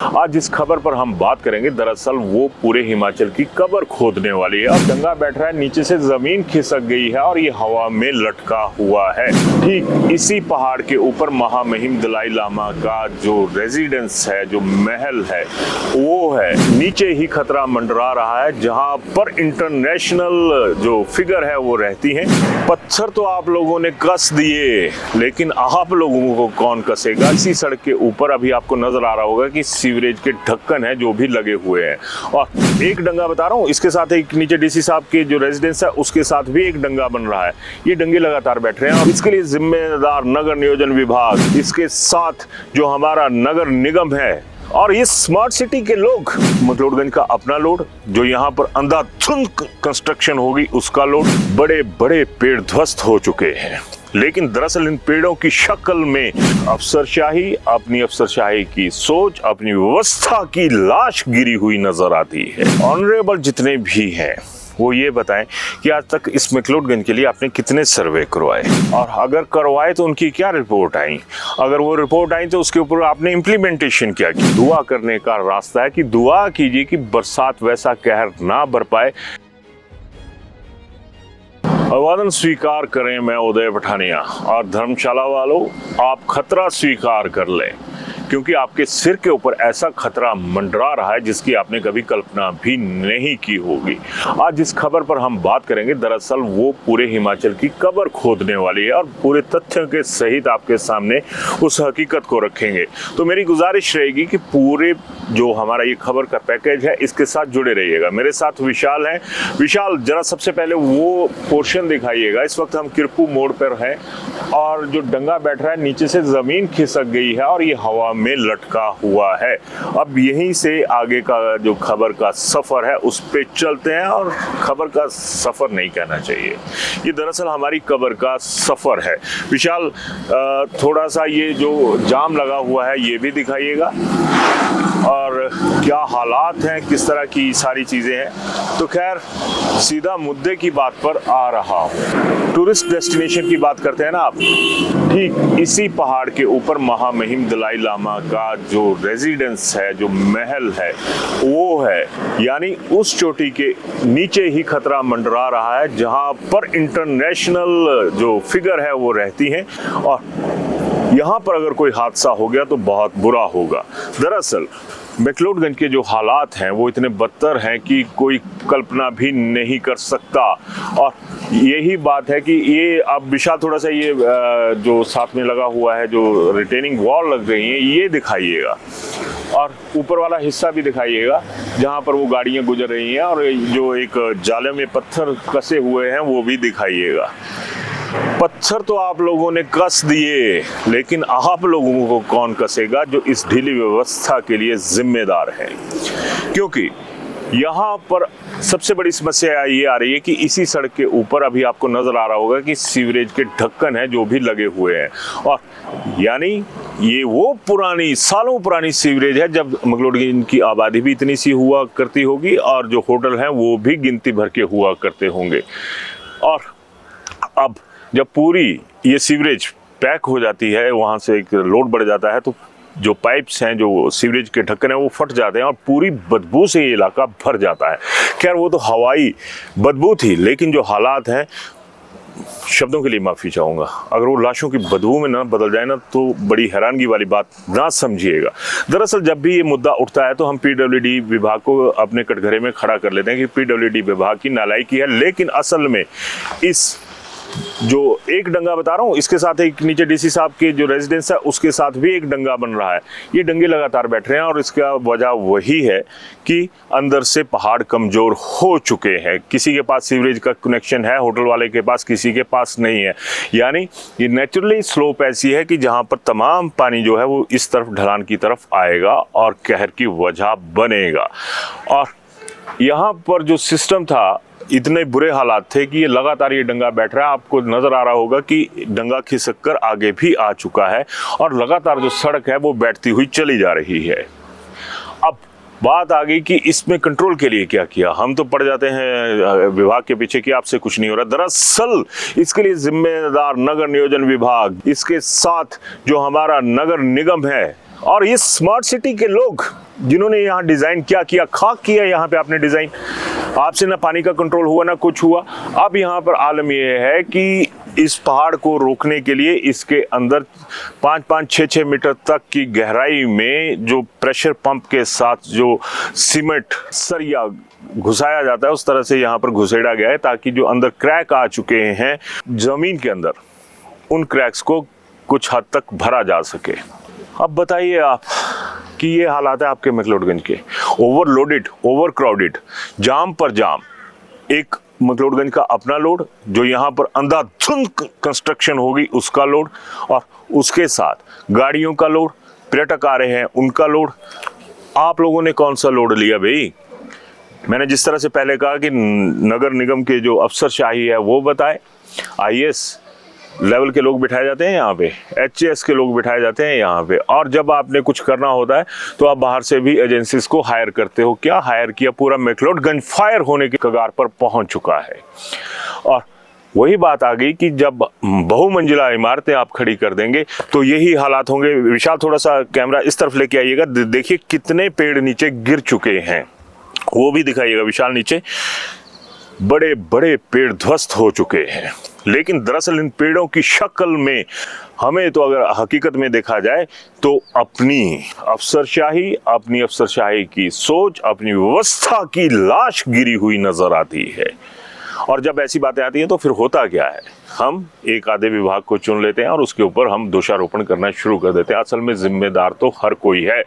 आज जिस खबर पर हम बात करेंगे दरअसल वो पूरे हिमाचल की कब्र खोदने वाली है। अब डंगा बैठ रहा है, नीचे से जमीन खिसक गई है और ये हवा में लटका हुआ है। ठीक इसी पहाड़ के ऊपर महामहिम दलाई लामा का जो रेजिडेंस है, जो महल है, वो है। नीचे ही खतरा मंडरा रहा है, जहां पर इंटरनेशनल जो फिगर है वो रहती हैं। पत्थर तो आप लोगों ने कस दिए, लेकिन आप लोगों को कौन कसेगा। इसी सड़क के ऊपर अभी आपको नजर आ रहा होगा कि सीवरेज के ढक्कन है जो भी लगे हुए हैं। और एक डंगा बता रहा हूँ, इसके साथ एक नीचे डीसी साहब के जो रेजिडेंस है उसके साथ भी एक डंगा बन रहा है। ये डंगे लगातार बैठ रहे हैं और इसके लिए जिम्मेदार नगर नियोजन विभाग, इसके साथ जो हमारा नगर निगम है और ये स्मार्ट सिटी के लोग। मैक्लोडगंज का अपना लोड, जो यहाँ पर अंधाधुंध कंस्ट्रक्शन होगी उसका लोड। बड़े बड़े पेड़ ध्वस्त हो चुके हैं, लेकिन दरअसल इन पेड़ों की शक्ल में अफसरशाही, अपनी अफसरशाही की सोच, अपनी व्यवस्था की लाश गिरी हुई नजर आती है। ऑनरेबल जितने भी हैं वो ये बताएं कि आज तक इस मैक्लोडगंज के लिए आपने कितने सर्वे करवाए, और अगर करवाए तो उनकी क्या रिपोर्ट आई। अगर वो रिपोर्ट आई तो उसके ऊपर आपने इम्प्लीमेंटेशन क्या की। दुआ करने का रास्ता है कि दुआ कीजिए कि बरसात वैसा कहर ना बरपाए। अभिवादन स्वीकार करें, मैं उदय पठानिया, और धर्मशाला वालों आप खतरा स्वीकार कर लें, क्योंकि आपके सिर के ऊपर ऐसा खतरा मंडरा रहा है जिसकी आपने कभी कल्पना भी नहीं की होगी। आज जिस खबर पर हम बात करेंगे दरअसल वो पूरे हिमाचल की कब्र खोदने वाली है, और पूरे तथ्यों के सहित आपके सामने उस हकीकत को रखेंगे। तो मेरी गुजारिश रहेगी कि पूरे जो हमारा ये खबर का पैकेज है इसके साथ जुड़े रहिएगा। मेरे साथ विशाल हैं। विशाल, जरा सबसे पहले वो पोर्शन दिखाइएगा। इस वक्त हम किरपू मोड़ पर हैं और जो डंगा बैठ रहा है, नीचे से जमीन खिसक गई है और ये हवा में लटका हुआ है। अब यहीं से आगे का जो खबर का सफर है उस पे चलते हैं, और खबर का सफर नहीं कहना चाहिए, ये दरअसल हमारी खबर का सफर है। विशाल, थोड़ा सा ये जो जाम लगा हुआ है ये भी दिखाइएगा, और क्या हालात हैं, किस तरह की सारी चीजें हैं। तो खैर सीधा मुद्दे की बात पर आ रहा हूँ। टूरिस्ट डेस्टिनेशन की बात करते हैं ना आप। ठीक इसी पहाड़ के ऊपर महामहिम दलाई लामा का जो रेजिडेंस है, जो महल है, वो है। यानी उस चोटी के नीचे ही खतरा मंडरा रहा है, जहां पर इंटरनेशनल जो फिगर है वो रहती हैं, और यहाँ पर अगर कोई हादसा हो गया तो बहुत बुरा होगा। दरअसल मैक्लोडगंज के जो हालात हैं वो इतने बदतर हैं कि कोई कल्पना भी नहीं कर सकता। और यही बात है कि ये अब विशाल थोड़ा सा ये जो साथ में लगा हुआ है, जो रिटेनिंग वॉल लग रही है, ये दिखाइएगा, और ऊपर वाला हिस्सा भी दिखाइएगा जहाँ पर वो गाड़ियाँ गुजर रही हैं, और जो एक जाले में पत्थर कसे हुए हैं वो भी दिखाइएगा। पत्थर तो आप लोगों ने कस दिए, लेकिन आप लोगों को कौन कसेगा जो इस ढीली व्यवस्था के लिए जिम्मेदार है। क्योंकि यहाँ पर सबसे बड़ी समस्या ये आ रही है कि इसी सड़क के ऊपर अभी आपको नजर आ रहा होगा कि सीवरेज के ढक्कन है जो भी लगे हुए हैं, और यानी ये वो पुरानी, सालों पुरानी सीवरेज है जब मैक्लोडगंज की आबादी भी इतनी सी हुआ करती होगी, और जो होटल हैं वो भी गिनती भर के हुआ करते होंगे। और अब जब पूरी ये सीवरेज पैक हो जाती है, वहाँ से एक लोड बढ़ जाता है, तो जो पाइप्स हैं, जो सीवरेज के ढक्कन हैं, वो फट जाते हैं और पूरी बदबू से ये इलाका भर जाता है। खैर वो तो हवाई बदबू थी, लेकिन जो हालात हैं, शब्दों के लिए माफ़ी चाहूँगा, अगर वो लाशों की बदबू में ना बदल जाए ना तो बड़ी हैरानगी वाली बात ना समझिएगा। दरअसल जब भी ये मुद्दा उठता है तो हम पीडब्ल्यूडी विभाग को अपने कटघरे में खड़ा कर लेते हैं कि पीडब्ल्यूडी विभाग की नालायकी है, लेकिन असल में इस जो एक डंगा बता रहा हूँ, इसके साथ एक नीचे डीसी साहब के जो रेजिडेंस है उसके साथ भी एक डंगा बन रहा है। ये डंगे लगातार बैठ रहे हैं, और इसका वजह वही है कि अंदर से पहाड़ कमजोर हो चुके हैं। किसी के पास सीवरेज का कनेक्शन है, होटल वाले के पास, किसी के पास नहीं है। यानी ये नेचुरली स्लोप ऐसी है कि जहाँ पर तमाम पानी जो है वो इस तरफ ढलान की तरफ आएगा और कहर की वजह बनेगा। और यहाँ पर जो सिस्टम था, इतने बुरे हालात थे कि ये लगातार ये डंगा बैठ रहा है। आपको नजर आ रहा होगा कि डंगा खिसक कर आगे भी आ चुका है, और लगातार जो सड़क है वो बैठती हुई चली जा रही है। अब बात आ गई कि इसमें कंट्रोल के लिए क्या किया। हम तो पड़ जाते हैं विभाग के पीछे कि आपसे कुछ नहीं हो रहा। दरअसल इसके लिए जिम्मेदार नगर नियोजन विभाग, इसके साथ जो हमारा नगर निगम है, और इस स्मार्ट सिटी के लोग जिन्होंने यहाँ डिज़ाइन क्या किया, खाक किया यहाँ पे आपने डिज़ाइन, आपसे ना पानी का कंट्रोल हुआ ना कुछ हुआ। अब यहाँ पर आलम यह है कि इस पहाड़ को रोकने के लिए इसके अंदर 5-5, 6-6 मीटर तक की गहराई में जो प्रेशर पंप के साथ जो सीमेंट सरिया घुसाया जाता है, उस तरह से यहाँ पर घुसेड़ा गया है ताकि जो अंदर क्रैक आ चुके हैं ज़मीन के अंदर, उन क्रैक्स को कुछ हद तक भरा जा सके। अब बताइए आप कि ये हालात है आपके मैक्लोडगंज के, ओवरलोडेड, ओवर क्राउडेड, जाम पर जाम। एक मैक्लोडगंज का अपना लोड, जो यहाँ पर अंधाधुंध कंस्ट्रक्शन होगी उसका लोड, और उसके साथ गाड़ियों का लोड, पर्यटक आ रहे हैं उनका लोड। आप लोगों ने कौन सा लोड लिया भाई? मैंने जिस तरह से पहले कहा कि नगर निगम के जो अफसरशाही है वो बताए, IAS लेवल के लोग बिठाए जाते हैं यहाँ पे, HAS के लोग बिठाए जाते हैं यहाँ पे, और जब आपने कुछ करना होता है तो आप बाहर से भी एजेंसीज को हायर करते हो। क्या हायर किया? पूरा मैक्लोडगंज फायर होने के कगार पर पहुंच चुका है। और वही बात आ गई कि जब बहुमंजिला इमारतें आप खड़ी कर देंगे तो यही हालात होंगे। विशाल, थोड़ा सा कैमरा इस तरफ लेके आइएगा, देखिए कितने पेड़ नीचे गिर चुके हैं, वो भी दिखाइएगा विशाल। नीचे बड़े बड़े पेड़ ध्वस्त हो चुके हैं, लेकिन दरअसल इन पेड़ों की शक्ल में हमें तो अगर हकीकत में देखा जाए तो अपनी अफसरशाही की सोच, अपनी व्यवस्था की लाश गिरी हुई नजर आती है। और जब ऐसी बातें आती हैं तो फिर होता क्या है, हम एक आधे विभाग को चुन लेते हैं और उसके ऊपर हम दोषारोपण करना शुरू कर देते हैं। असल में जिम्मेदार तो हर कोई है।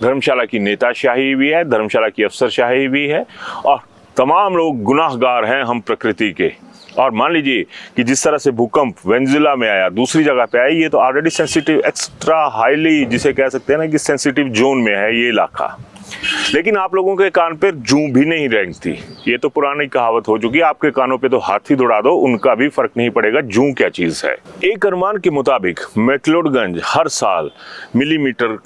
धर्मशाला की नेताशाही भी है, धर्मशाला की अफसरशाही भी है, और तमाम लोग गुनाहगार हैं हम प्रकृति के। और मान लीजिए कि जिस तरह से भूकंप वेनेजुएला में आया, दूसरी जगह पे आया, ये तो ऑलरेडी सेंसिटिव, एक्स्ट्रा हाईली जिसे कह सकते हैं ना कि सेंसिटिव जोन में है ये इलाका, लेकिन आप लोगों के कान पे जूं भी नहीं रेंगती। ये तो पुरानी कहावत हो चुकी है, आपके कानों पे तो हाथी दौड़ा दो, उनका भी फर्क नहीं पड़ेगा जूं क्या चीज है। एक अनुमान के मुताबिक मैक्लोडगंज हर साल मिलीमीटर,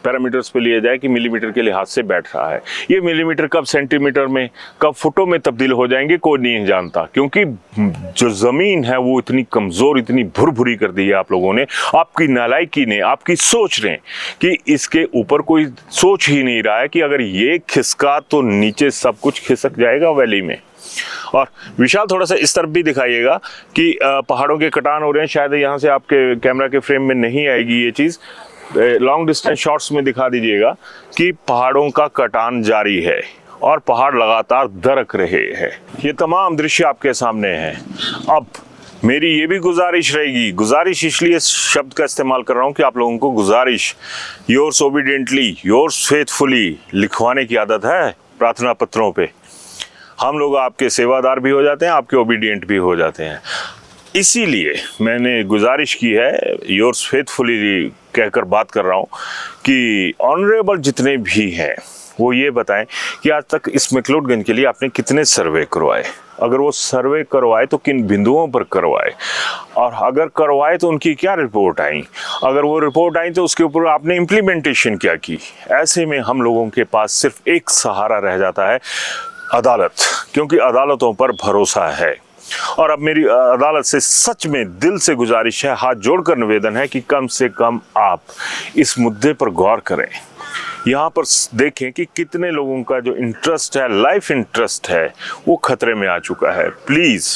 पैरामीटर्स पे लिया जाए कि मिलीमीटर के लिहाज से बैठ रहा है। ये मिलीमीटर कब सेंटीमीटर में, कब फुटों में तब्दील हो जाएंगे कोई नहीं जानता, क्योंकि जो जमीन है वो इतनी कमजोर, इतनी भुरभुरी कर दी है आप लोगों ने, आपकी नालायकी ने, आपकी सोच ने, कि इसके ऊपर कोई सोच ही नहीं रहा है कि अगर ये खिसका तो नीचे सब कुछ खिसक जाएगा वैली में। और विशाल, थोड़ा सा इस तरफ भी दिखाइएगा कि पहाड़ों के कटान हो रहे हैं। शायद यहाँ से आपके कैमरा के फ्रेम में नहीं आएगी ये चीज़, लॉन्ग डिस्टेंस शॉट्स में दिखा दीजिएगा कि पहाड़ों का कटान जारी है और पहाड़ लगातार दरक रहे हैं। ये तमाम दृश्य आपके सामने हैं। अब मेरी ये भी गुजारिश रहेगी, गुजारिश इसलिए शब्द का इस्तेमाल कर रहा हूँ कि आप लोगों को गुजारिश, योर्स ओबीडियंटली, योर्स फेथफुली लिखवाने की आदत है प्रार्थना पत्रों पे। हम लोग आपके सेवादार भी हो जाते हैं, आपके ओबीडियंट भी हो जाते हैं। इसीलिए मैंने गुजारिश की है, योर्स फेथफुली कहकर बात कर रहा हूँ कि ऑनरेबल जितने भी हैं वो ये बताएं कि आज तक इस मैक्लोडगंज के लिए आपने कितने सर्वे करवाए, अगर वो सर्वे करवाए तो किन बिंदुओं पर करवाए, और अगर करवाए तो उनकी क्या रिपोर्ट आई, अगर वो रिपोर्ट आई तो उसके ऊपर आपने इम्प्लीमेंटेशन क्या की। ऐसे में हम लोगों के पास सिर्फ एक सहारा रह जाता है, अदालत, क्योंकि अदालतों पर भरोसा है। और अब मेरी अदालत से सच में दिल से गुजारिश है, हाथ जोड़कर निवेदन है कि कम से कम आप इस मुद्दे पर गौर करें। यहाँ पर देखें कि कितने लोगों का जो इंटरेस्ट है, लाइफ इंटरेस्ट है, वो खतरे में आ चुका है। प्लीज़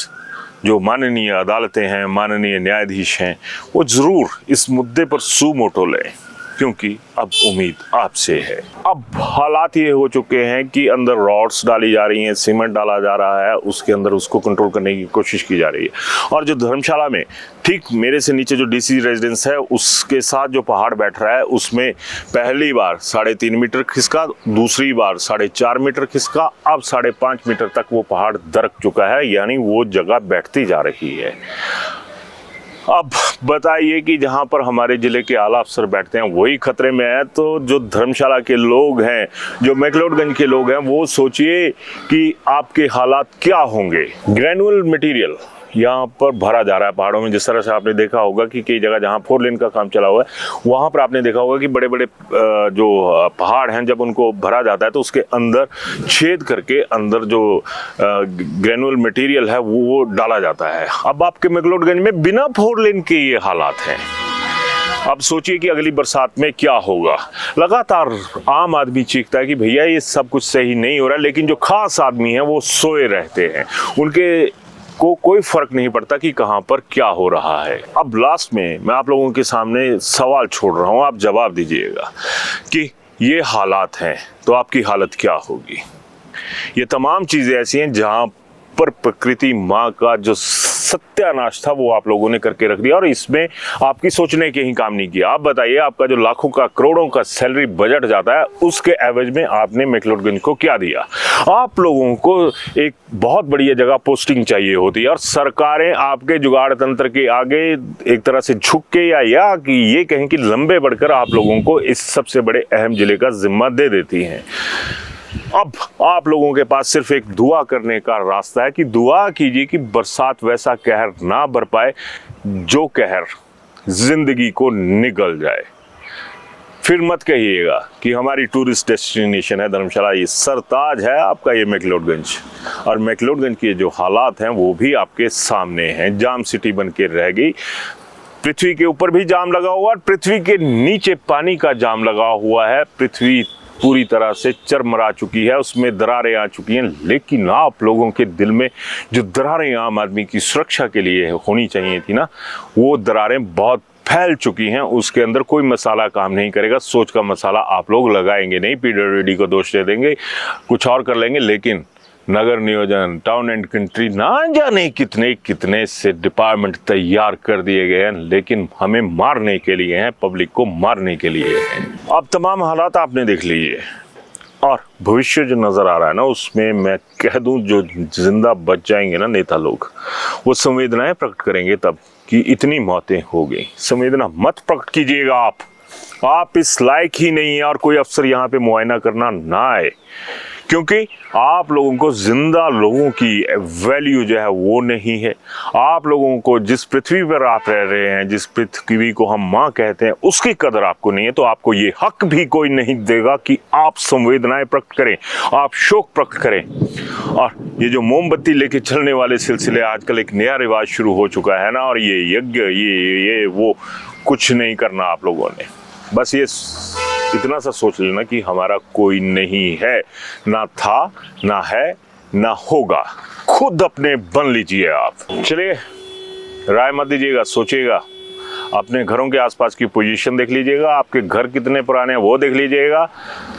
जो माननीय अदालतें हैं, माननीय न्यायाधीश हैं, वो ज़रूर इस मुद्दे पर सू मोटो लें, क्योंकि अब उम्मीद आपसे है। अब हालात ये हो चुके हैं कि अंदर रॉड्स डाली जा रही हैं, सीमेंट डाला जा रहा है, उसके अंदर उसको कंट्रोल करने की कोशिश की जा रही है। और जो धर्मशाला में ठीक मेरे से नीचे जो DC रेजिडेंस है उसके साथ जो पहाड़ बैठ रहा है, उसमें पहली बार 3.5 मीटर खिसका, दूसरी बार 4.5 मीटर खिसका, अब 5.5 मीटर तक वो पहाड़ दरक चुका है, यानी वो जगह बैठती जा रही है। अब बताइए कि जहाँ पर हमारे ज़िले के आला अफसर बैठते हैं वही खतरे में है, तो जो धर्मशाला के लोग हैं, जो मैक्लोडगंज के लोग हैं, वो सोचिए कि आपके हालात क्या होंगे। ग्रेनुअल मटेरियल यहाँ पर भरा जा रहा है पहाड़ों में। जिस तरह से आपने देखा होगा कि कई जगह जहाँ 4 लेन का काम चला हुआ है, वहाँ पर आपने देखा होगा कि बड़े बड़े जो पहाड़ हैं, जब उनको भरा जाता है तो उसके अंदर छेद करके अंदर जो ग्रेनुअल मटेरियल है वो डाला जाता है। अब आपके मैक्लोडगंज में बिना 4 लेन के ये हालात हैं। अब सोचिए कि अगली बरसात में क्या होगा। लगातार आम आदमी चीखता है कि भैया ये सब कुछ सही नहीं हो रहा, लेकिन जो खास आदमी है वो सोए रहते हैं, उनके को कोई फर्क नहीं पड़ता कि कहां पर क्या हो रहा है। अब लास्ट में मैं आप लोगों के सामने सवाल छोड़ रहा हूं, आप जवाब दीजिएगा कि ये हालात हैं तो आपकी हालत क्या होगी। ये तमाम चीजें ऐसी हैं जहां पर प्रकृति माँ का जो सत्यानाश था वो आप लोगों ने करके रख दिया, और इसमें आपकी सोचने के ही काम नहीं किया। आप बताइए, आपका जो लाखों का करोड़ों का सैलरी बजट जाता है, उसके एवज में आपने मैक्लोडगंज को क्या दिया? आप लोगों को एक बहुत बढ़िया जगह पोस्टिंग चाहिए होती है, और सरकारें आपके जुगाड़ तंत्र के आगे एक तरह से झुक के या कि ये कहें कि लंबे बढ़कर आप लोगों को इस सबसे बड़े अहम जिले का जिम्मा दे देती हैं। अब आप लोगों के पास सिर्फ एक दुआ करने का रास्ता है कि दुआ कीजिए कि बरसात वैसा कहर ना बरपाए जो कहर जिंदगी को निगल जाए। फिर मत कहिएगा कि हमारी टूरिस्ट डेस्टिनेशन है धर्मशाला, ये सरताज है आपका ये मैक्लोडगंज, और मैक्लोडगंज के जो हालात हैं वो भी आपके सामने हैं। जाम सिटी बन के रह गई। पृथ्वी के ऊपर भी जाम लगा हुआ और पृथ्वी के नीचे पानी का जाम लगा हुआ है। पृथ्वी पूरी तरह से चरमरा चुकी है, उसमें दरारें आ चुकी हैं, लेकिन आप लोगों के दिल में जो दरारें आम आदमी की सुरक्षा के लिए होनी चाहिए थी ना, वो दरारें बहुत फैल चुकी हैं। उसके अंदर कोई मसाला काम नहीं करेगा। सोच का मसाला आप लोग लगाएंगे नहीं, पीडब्ल्यूडी को दोष दे देंगे, कुछ और कर लेंगे, लेकिन नगर नियोजन, टाउन एंड कंट्री, ना जाने कितने कितने से डिपार्टमेंट तैयार कर दिए गए हैं, लेकिन हमें मारने के लिए हैं, पब्लिक को मारने के लिए हैं। अब तमाम हालात आपने देख लीजिए, और भविष्य जो नज़र आ रहा है ना, उसमें मैं कह दूं जो जिंदा बच जाएंगे ना नेता लोग, वो संवेदनाएं प्रकट करेंगे तब कि इतनी मौतें हो गई। संवेदना मत प्रकट कीजिएगा, आप इस लायक ही नहीं है, और कोई अफसर यहाँ पे मुआयना करना ना आए, क्योंकि आप लोगों को जिंदा लोगों की वैल्यू जो है वो नहीं है। आप लोगों को जिस पृथ्वी पर आप रह रहे हैं, जिस पृथ्वी को हम माँ कहते हैं, उसकी कदर आपको नहीं है, तो आपको ये हक भी कोई नहीं देगा कि आप संवेदनाएं प्रकट करें, आप शोक प्रकट करें। और ये जो मोमबत्ती लेके चलने वाले सिलसिले, आजकल एक नया रिवाज शुरू हो चुका है ना, और ये यज्ञ ये वो कुछ नहीं करना आप लोगों ने। बस ये इतना सा सोच लेना कि हमारा कोई नहीं है, ना था, ना है, ना होगा। खुद अपने बन लीजिए आप। चलिए, राय मत दीजिएगा, सोचिएगा। अपने घरों के आसपास की पोजीशन देख लीजिएगा, आपके घर कितने पुराने हैं वो देख लीजिएगा,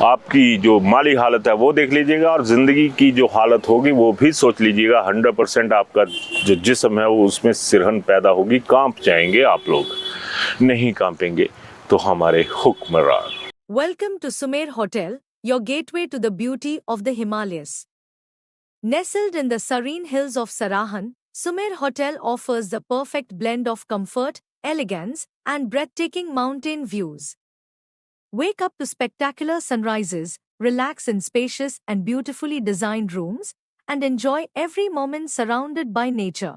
आपकी जो माली हालत है वो देख लीजिएगा, और ज़िंदगी की जो हालत होगी वो भी सोच लीजिएगा। 100% आपका जो जिस्म है वो उसमें सिरहन पैदा होगी, कांप जाएंगे आप लोग। नहीं कांपेंगे तो हमारे हुक्मरान। Welcome to Sumer Hotel, your gateway to the beauty of the Himalayas. Nestled in the serene hills of Sarahan, Sumer Hotel offers the perfect blend of comfort, elegance, and breathtaking mountain views. Wake up to spectacular sunrises, relax in spacious and beautifully designed rooms, and enjoy every moment surrounded by nature.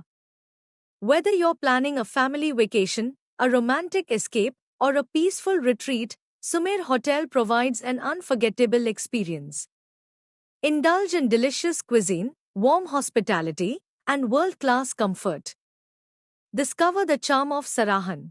Whether you're planning a family vacation, a romantic escape, or a peaceful retreat, Sumer Hotel provides an unforgettable experience. Indulge in delicious cuisine, warm hospitality, and world-class comfort. Discover the charm of Sarahan.